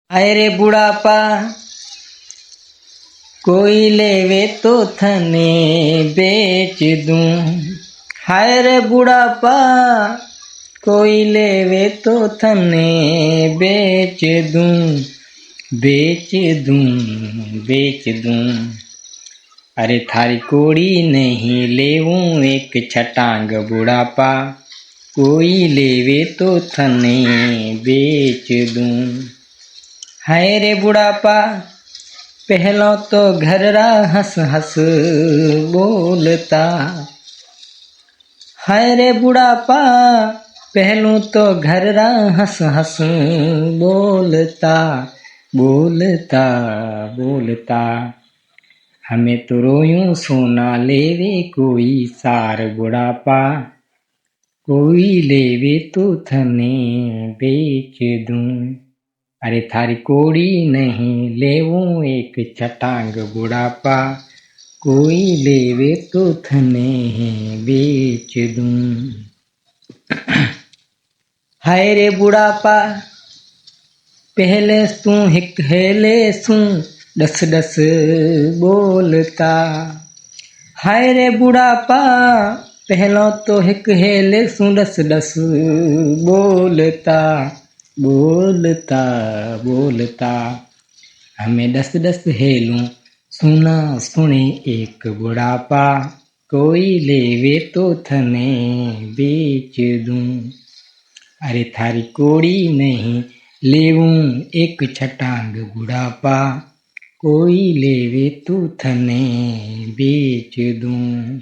आए रे बुढ़ापा कोई लेवे तो थने बेच दूं। हाय रे बुढ़ापा कोई लेवे तो थने बेच दूं, बेच दूं, बेच दूं। अरे थारी कोड़ी नहीं लेवूं एक छटांग बुढ़ापा, कोई लेवे तो थने बेच दूं। हाय रे बुढ़ापा पहलो तो घररा हंस हंस बोलता। हाय रे बुढ़ापा पहलू तो घररा हंस हंस बोलता, बोलता, बोलता। हमें तो रोयूं सोना लेवे कोई सार बुढ़ापा, कोई लेवे तो थने बेच दूं। अरे थारी कोड़ी नहीं लेवूं एक छटांग बुढ़ापा, कोई लेवे तो थने बेच दूं। हाय रे बुढ़ापा पहले तू हिक हेले सू डस डस बोलता। हाय रे बुढ़ापा पहलो तो हिक हेले सू डस डस बोलता, बोलता, बोलता। हमें डस डस हेलूं सुना सुने एक बुढ़ापा, कोई लेवे तो थने बेच दूं। अरे थारी कोड़ी नहीं लेवूं एक छटांग बुढ़ापा, कोई लेवे तो थने बेच दूं।